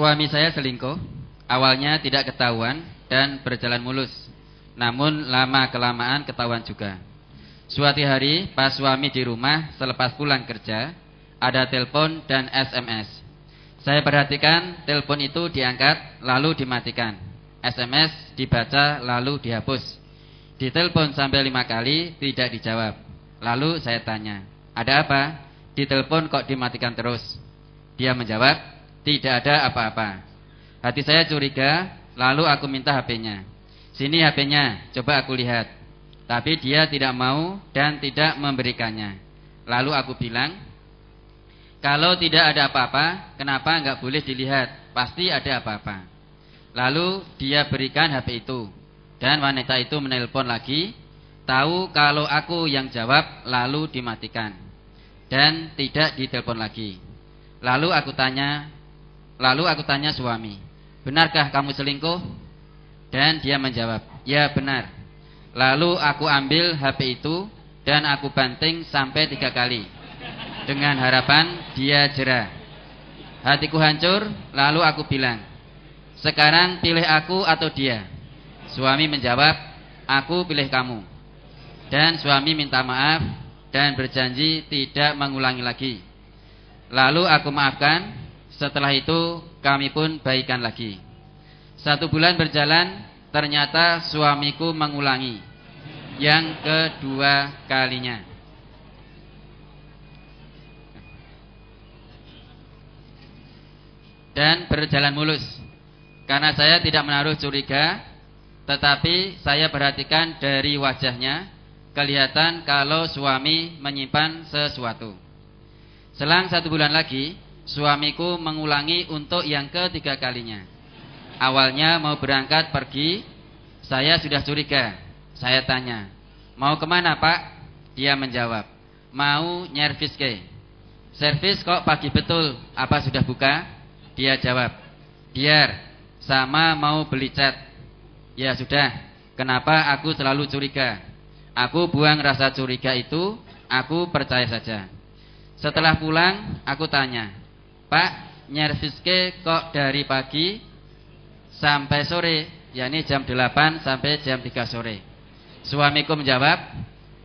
Suami saya selingkuh. Awalnya tidak ketahuan dan berjalan mulus, namun lama-kelamaan ketahuan juga. Suatu hari pas suami di rumah selepas pulang kerja, ada telepon dan SMS. Saya perhatikan telepon itu diangkat lalu dimatikan, SMS dibaca lalu dihapus. Ditelepon sampai 5 kali tidak dijawab. Lalu saya tanya, ada apa? Ditelepon kok dimatikan terus? Dia menjawab, tidak ada apa-apa. Hati saya curiga, lalu aku minta HP-nya. Sini HP-nya, coba aku lihat. Tapi dia tidak mau dan tidak memberikannya. Lalu aku bilang, kalau tidak ada apa-apa, kenapa enggak boleh dilihat? Pasti ada apa-apa. Lalu dia berikan HP itu. Dan wanita itu menelpon lagi. Tahu kalau aku yang jawab, lalu dimatikan. Dan tidak ditelepon lagi. Lalu aku tanya suami, benarkah kamu selingkuh? Dan dia menjawab, ya benar. Lalu aku ambil HP itu dan aku banting sampai 3 kali, dengan harapan dia jera. Hatiku hancur, lalu aku bilang, sekarang pilih aku atau dia? Suami menjawab, aku pilih kamu. Dan suami minta maaf dan berjanji tidak mengulangi lagi. Lalu aku maafkan. Setelah itu kami pun baikan lagi. 1 bulan berjalan, ternyata suamiku mengulangi yang kedua kalinya. Dan berjalan mulus. Karena saya tidak menaruh curiga, tetapi saya perhatikan dari wajahnya, kelihatan kalau suami menyimpan sesuatu. Selang 1 bulan lagi, suamiku mengulangi untuk yang ketiga kalinya. Awalnya mau berangkat pergi, saya sudah curiga. Saya tanya, mau kemana pak? Dia menjawab, mau nyervis ke. Servis kok pagi betul, apa sudah buka? Dia jawab, biar, sama mau beli cat. Ya sudah, kenapa aku selalu curiga? Aku buang rasa curiga itu, aku percaya saja. Setelah pulang, aku tanya, Pak, nyerviske kok dari pagi sampai sore, yakni jam 8 sampai jam 3 sore. Suamiku menjawab,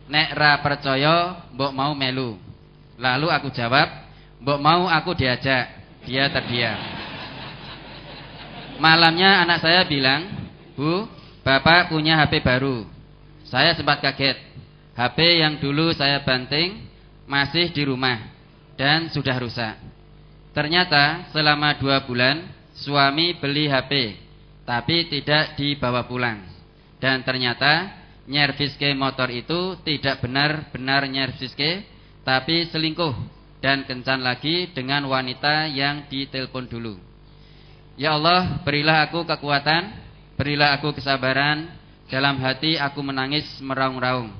nek ra percaya, mbok mau melu. Lalu aku jawab, mbok mau aku diajak. Dia terdiam. Malamnya anak saya bilang, Bu, Bapak punya HP baru. Saya sempat kaget. HP yang dulu saya banting masih di rumah dan sudah rusak. Ternyata selama 2 bulan suami beli HP, tapi tidak dibawa pulang. Dan ternyata nyerviske motor itu tidak benar-benar nyerviske, tapi selingkuh dan kencan lagi dengan wanita yang ditelepon dulu. Ya Allah, berilah aku kekuatan, berilah aku kesabaran. Dalam hati aku menangis meraung-raung.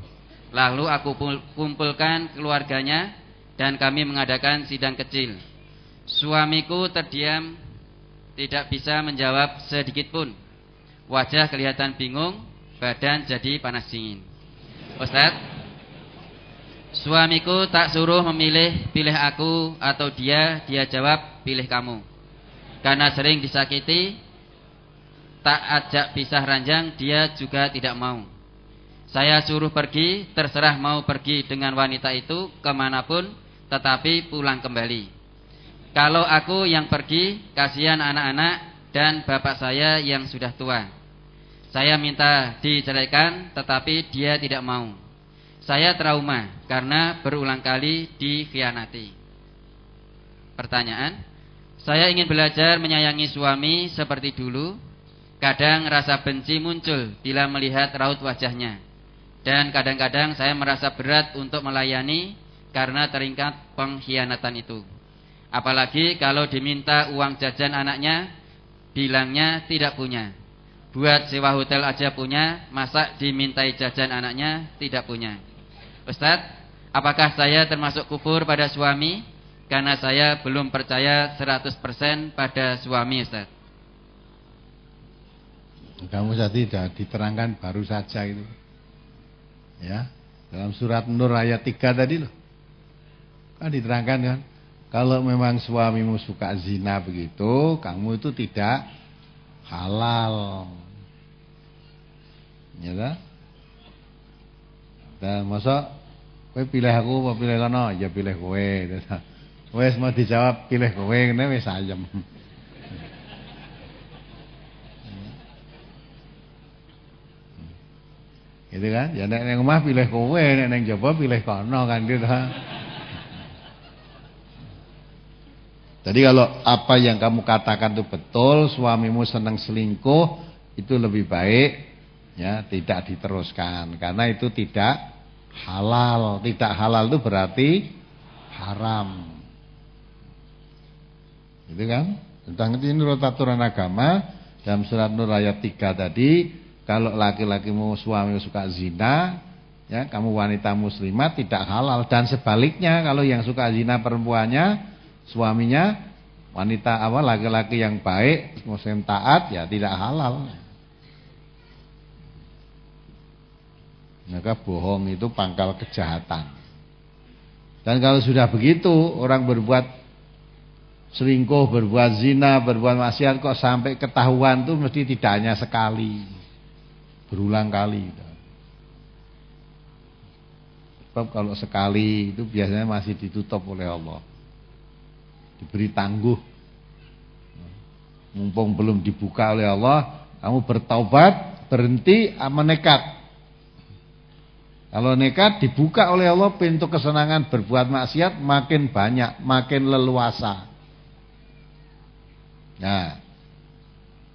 Lalu aku kumpulkan keluarganya dan kami mengadakan sidang kecil. Suamiku terdiam, tidak bisa menjawab sedikit pun. Wajah kelihatan bingung, badan jadi panas dingin. Ustaz, suamiku tak suruh memilih, pilih aku atau dia jawab pilih kamu. Karena sering disakiti, tak ajak pisah ranjang, dia juga tidak mau. Saya suruh pergi, terserah mau pergi dengan wanita itu kemanapun, tetapi pulang kembali. Kalau aku yang pergi, kasihan anak-anak dan bapak saya yang sudah tua. Saya minta diceraikan, tetapi dia tidak mau. Saya trauma karena berulang kali dikhianati. Pertanyaan, saya ingin belajar menyayangi suami seperti dulu. Kadang rasa benci muncul bila melihat raut wajahnya. Dan kadang-kadang saya merasa berat untuk melayani karena teringat pengkhianatan itu. Apalagi kalau diminta uang jajan anaknya, bilangnya tidak punya. Buat sewa hotel aja punya, masa dimintai jajan anaknya tidak punya. Ustadz, apakah saya termasuk kufur pada suami? Karena saya belum percaya 100% pada suami, Ustadz. Kamu tadi sudah diterangkan baru saja itu. Ya, dalam surat Nur ayat 3 tadi loh. Kan diterangkan kan, Kalau memang suamimu suka zina begitu, kamu itu tidak halal. Ya dah? Dan masa kowe pilih aku apa pilih kono? Ya pilih kowe. Wes mau dijawab pilih kowe ngene wis ayem. Gitu kan? Ya nek nang omah pilih kowe, nek nang jaba pilih kono kan gitu. Jadi kalau apa yang kamu katakan itu betul, suamimu senang selingkuh, itu lebih baik ya tidak diteruskan karena itu tidak halal. Tidak halal itu berarti haram. Gitu kan? Tentang ini menurut aturan agama dalam surat Nur ayat 3 tadi, kalau laki-lakimu suamimu suka zina, ya kamu wanita muslimah tidak halal, dan sebaliknya kalau yang suka zina perempuannya, suaminya wanita laki-laki yang baik muslim taat, ya tidak halal. Maka bohong itu pangkal kejahatan. Dan kalau sudah begitu orang berbuat selingkuh, berbuat zina, berbuat maksiat kok sampai ketahuan tuh mesti tidak hanya sekali, berulang kali. Sebab kalau sekali itu biasanya masih ditutup oleh Allah, diberi tangguh. Mumpung belum dibuka oleh Allah, kamu bertaubat, berhenti, menekat. Kalau nekat dibuka oleh Allah pintu kesenangan berbuat maksiat makin banyak, makin leluasa. Nah,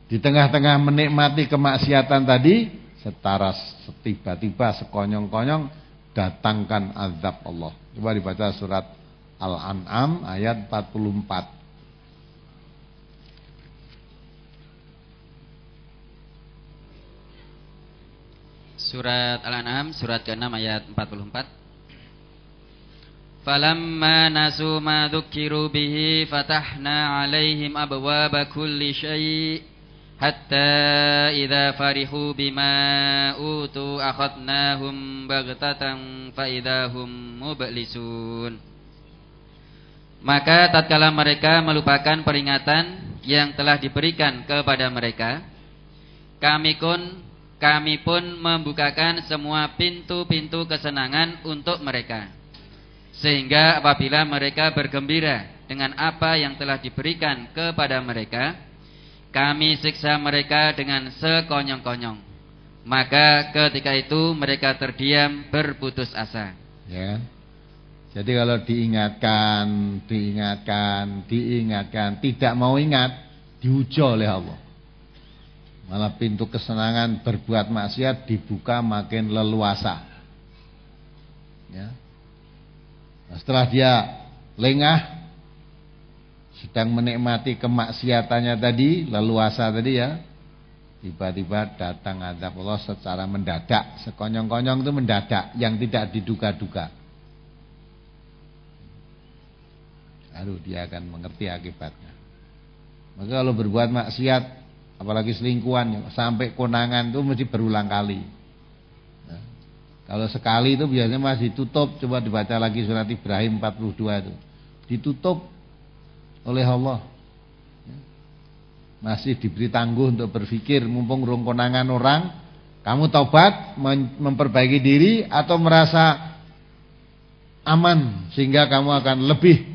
di tengah-tengah menikmati kemaksiatan tadi, setara tiba-tiba sekonyong-konyong datangkan azab Allah. Coba dibaca surat Al-An'am ayat 44. Surat Al-An'am surat ke-6 ayat 44. Falamma nasu ma dzukiru bihi fatahna 'alaihim abwaaba kulli syai' hatta idza farihu bima utu akhadnahum baghtatan fa idzahum mublisun. Maka tatkala mereka melupakan peringatan yang telah diberikan kepada mereka, kami pun membukakan semua pintu-pintu kesenangan untuk mereka, sehingga apabila mereka bergembira dengan apa yang telah diberikan kepada mereka, kami siksa mereka dengan sekonyong-konyong. Maka ketika itu mereka terdiam berputus asa. Ya. Jadi kalau diingatkan, tidak mau ingat, diuji oleh Allah. Malah pintu kesenangan berbuat maksiat dibuka makin leluasa. Ya. Nah, setelah dia lengah, sedang menikmati kemaksiatannya tadi, leluasa tadi ya, tiba-tiba datang azab Allah secara mendadak, sekonyong-konyong itu mendadak, yang tidak diduga-duga. Lalu dia akan mengerti akibatnya. Maka kalau berbuat maksiat, apalagi selingkuhan, sampai konangan itu mesti berulang kali. Nah, kalau sekali itu biasanya masih tutup. Coba dibaca lagi surat Ibrahim 42 itu. Ditutup oleh Allah. Masih diberi tangguh untuk berpikir, mumpung rong konangan orang, kamu taubat, memperbaiki diri, atau merasa aman sehingga kamu akan lebih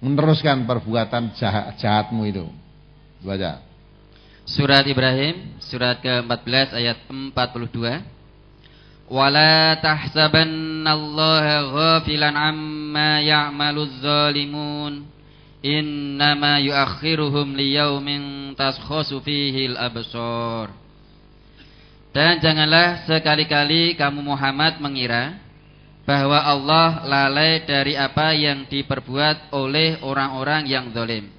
meneruskan perbuatan jahatmu itu. Baca Surat Ibrahim surat ke-14 ayat 42. Wala tahsabannallaha ghafilan amma ya'maluz zalimun innama yuakhiruhum liyaumin taskhasu fihil absar. Dan janganlah sekali-kali kamu Muhammad mengira bahwa Allah lalai dari apa yang diperbuat oleh orang-orang yang zalim.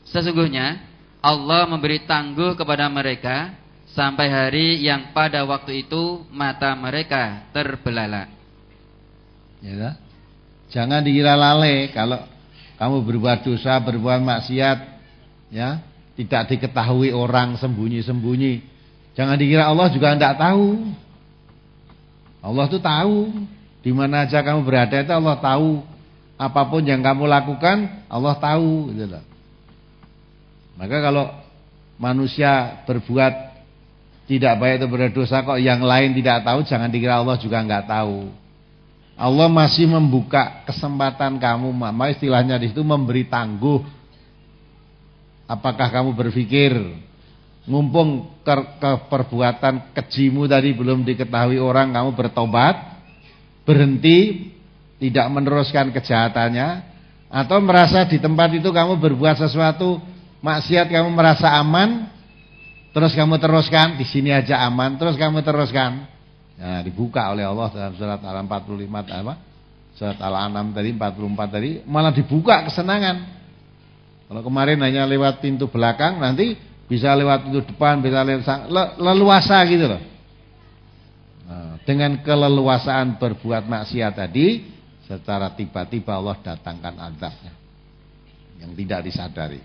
Sesungguhnya Allah memberi tangguh kepada mereka sampai hari yang pada waktu itu mata mereka terbelalak. Ya, jangan dikira lalai kalau kamu berbuat dosa, berbuat maksiat, ya, tidak diketahui orang, sembunyi-sembunyi. Jangan dikira Allah juga tidak tahu. Allah itu tahu. Di mana aja kamu berada itu Allah tahu. apapun yang kamu lakukan Allah tahu gitu loh. Maka kalau manusia berbuat tidak baik atau berdosa kok yang lain tidak tahu, jangan dikira Allah juga enggak tahu. Allah masih membuka kesempatan kamu, mama istilahnya di situ memberi tangguh. Apakah kamu berpikir mumpung perbuatan kejimu tadi belum diketahui orang, kamu bertobat, berhenti, tidak meneruskan kejahatannya, atau merasa di tempat itu kamu berbuat sesuatu maksiat, kamu merasa aman, terus kamu teruskan, di sini aja aman, terus kamu teruskan. Nah, dibuka oleh Allah dalam surat Al-45 surat Al-An'am tadi 44 tadi malah dibuka kesenangan. Kalau kemarin hanya lewat pintu belakang, nanti bisa lewat pintu depan, bisa lewat leluasa gitu loh. Nah, dengan keleluasaan berbuat maksiat tadi, secara tiba-tiba Allah datangkan azabnya yang tidak disadari.